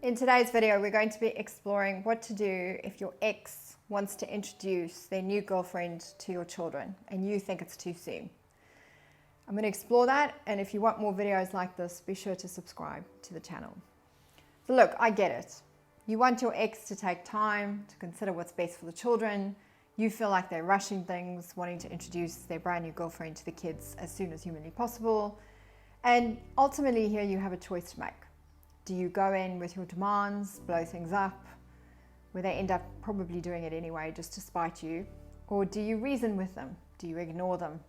In today's video, we're going to be exploring what to do if your ex wants to introduce their new girlfriend to your children and you think it's too soon. I'm going to explore that, and if you want more videos like this, be sure to subscribe to the channel. So look, I get it. You want your ex to take time to consider what's best for the children. You feel like they're rushing things, wanting to introduce their brand new girlfriend to the kids as soon as humanly possible. And ultimately here you have a choice to make. Do you go in with your demands, blow things up, where they end up probably doing it anyway just to spite you? Or do you reason with them? Do you ignore them?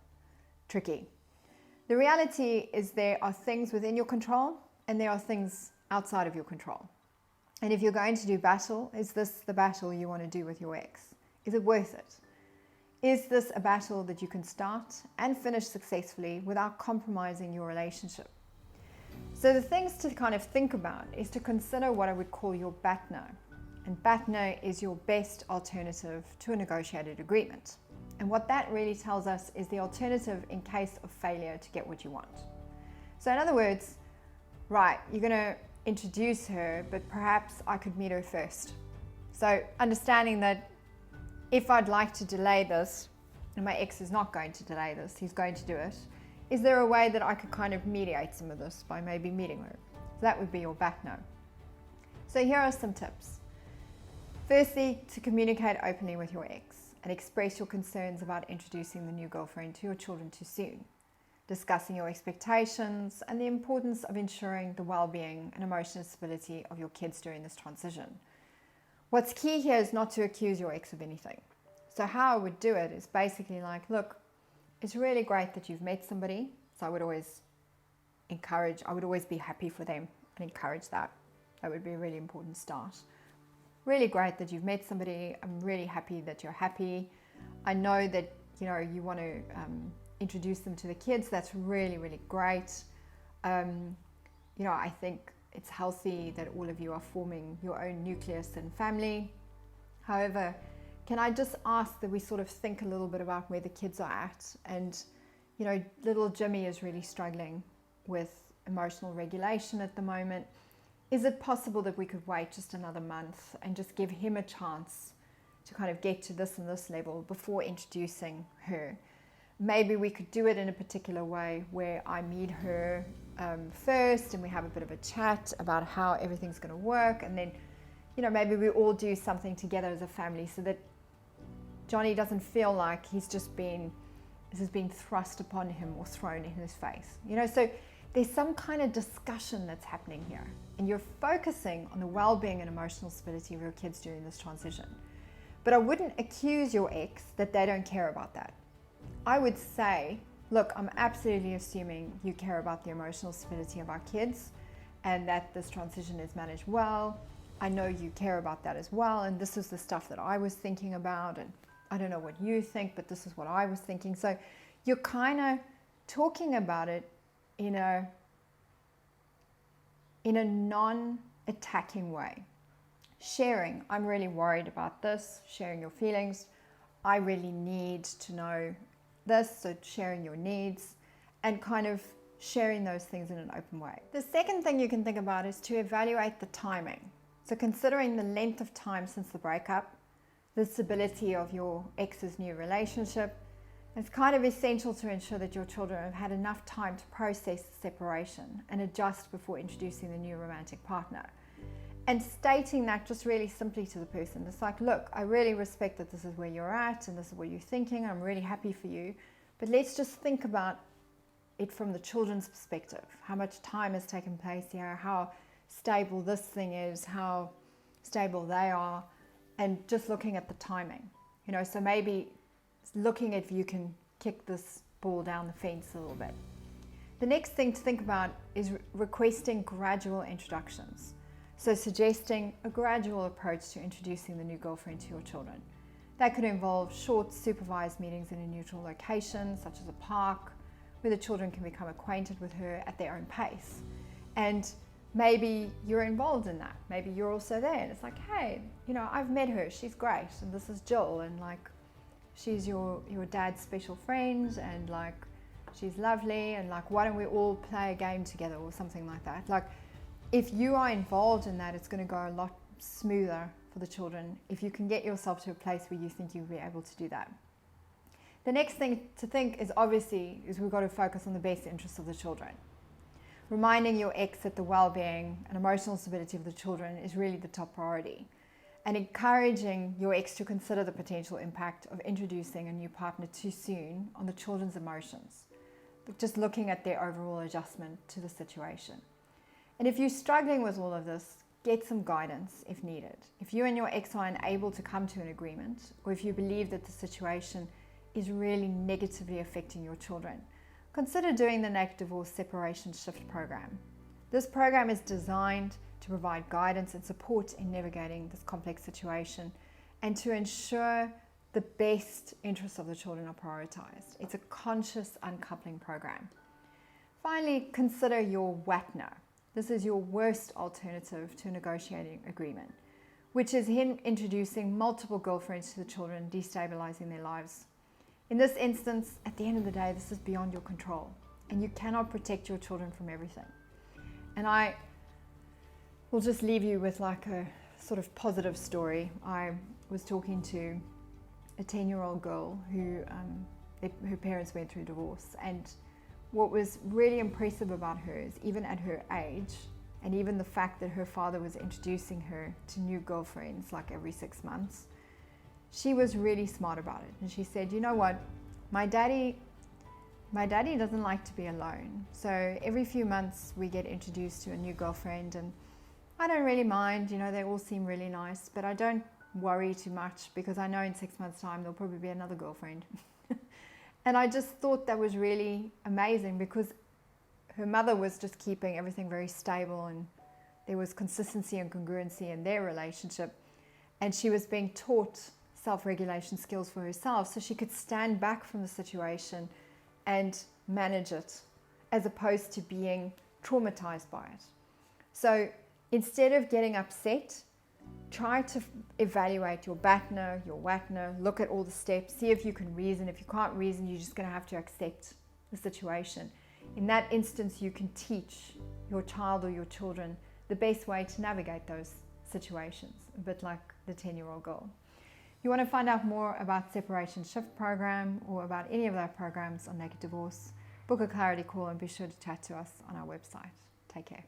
Tricky. The reality is there are things within your control and there are things outside of your control. And if you're going to do battle, is this the battle you want to do with your ex? Is it worth it? Is this a battle that you can start and finish successfully without compromising your relationship? So the things to kind of think about is to consider what I would call your BATNA. And BATNA is your best alternative to a negotiated agreement. And what that really tells us is the alternative in case of failure to get what you want. So in other words, right, you're going to introduce her, but perhaps I could meet her first. So understanding that if I'd like to delay this, and my ex is not going to delay this, he's going to do it, is there a way that I could kind of mediate some of this by maybe meeting her? So that would be your BATNA. So here are some tips. Firstly, to communicate openly with your ex and express your concerns about introducing the new girlfriend to your children too soon, discussing your expectations and the importance of ensuring the well-being and emotional stability of your kids during this transition. What's key here is not to accuse your ex of anything. So how I would do it is basically like, look, it's really great that you've met somebody. So I would always be happy for them and encourage that. That would be a really important start. Really great that you've met somebody. I'm really happy that you're happy. I know that, you want to introduce them to the kids. That's really, really great. I think it's healthy that all of you are forming your own nucleus and family. However, can I just ask that we sort of think a little bit about where the kids are at? And, little Jimmy is really struggling with emotional regulation at the moment. Is it possible that we could wait just another month and just give him a chance to kind of get to this and this level before introducing her? Maybe we could do it in a particular way where I meet her first and we have a bit of a chat about how everything's going to work, and then maybe we all do something together as a family so that Johnny doesn't feel like this has been thrust upon him or thrown in his face. So there's some kind of discussion that's happening here, and you're focusing on the well-being and emotional stability of your kids during this transition. But I wouldn't accuse your ex that they don't care about that. I would say, look, I'm absolutely assuming you care about the emotional stability of our kids and that this transition is managed well. I know you care about that as well, and this is the stuff that I was thinking about, and I don't know what you think, but this is what I was thinking. So you're kind of talking about it in a non-attacking way. Sharing, I'm really worried about this, sharing your feelings. I really need to know this, so sharing your needs and kind of sharing those things in an open way. The second thing you can think about is to evaluate the timing. So considering the length of time since the breakup, the stability of your ex's new relationship, it's kind of essential to ensure that your children have had enough time to process the separation and adjust before introducing the new romantic partner. And stating that just really simply to the person. It's like, look, I really respect that this is where you're at and this is what you're thinking. I'm really happy for you. But let's just think about it from the children's perspective. How much time has taken place here, how stable this thing is, how stable they are, and just looking at the timing. So maybe looking if you can kick this ball down the fence a little bit. The next thing to think about is requesting gradual introductions. So suggesting a gradual approach to introducing the new girlfriend to your children. That could involve short supervised meetings in a neutral location, such as a park, where the children can become acquainted with her at their own pace. And maybe you're involved in that. Maybe you're also there and it's like, hey, I've met her, she's great, and this is Jill, and she's your dad's special friend, and she's lovely, and why don't we all play a game together or something like that. if you are involved in that, it's going to go a lot smoother for the children if you can get yourself to a place where you think you'll be able to do that. The next thing to think is obviously we've got to focus on the best interests of the children. Reminding your ex that the well-being and emotional stability of the children is really the top priority, and encouraging your ex to consider the potential impact of introducing a new partner too soon on the children's emotions, just looking at their overall adjustment to the situation. And if you're struggling with all of this, get some guidance if needed. If you and your ex are unable to come to an agreement, or if you believe that the situation is really negatively affecting your children, consider doing the Naked.Divorce Separation Shift program. This program is designed to provide guidance and support in navigating this complex situation and to ensure the best interests of the children are prioritized. It's a conscious uncoupling program. Finally, consider your WATNA. This is your worst alternative to a negotiating agreement, which is him introducing multiple girlfriends to the children, destabilizing their lives. In this instance, at the end of the day, this is beyond your control, and you cannot protect your children from everything. And I will just leave you with like a sort of positive story. I was talking to a 10-year-old girl who her parents went through divorce, and what was really impressive about her is even at her age, and even the fact that her father was introducing her to new girlfriends like every 6 months, she was really smart about it. And she said, you know what, my daddy doesn't like to be alone. So every few months we get introduced to a new girlfriend, and I don't really mind, they all seem really nice, but I don't worry too much because I know in 6 months' time there'll probably be another girlfriend. And I just thought that was really amazing because her mother was just keeping everything very stable, and there was consistency and congruency in their relationship, and she was being taught self-regulation skills for herself so she could stand back from the situation and manage it as opposed to being traumatized by it. So instead of getting upset, try to evaluate your BATNA, your WATNA, look at all the steps, see if you can reason. If you can't reason, you're just going to have to accept the situation. In that instance, you can teach your child or your children the best way to navigate those situations, a bit like the 10-year-old girl. If you want to find out more about Separation Shift program or about any of our programs on Naked Divorce, book a clarity call and be sure to chat to us on our website. Take care.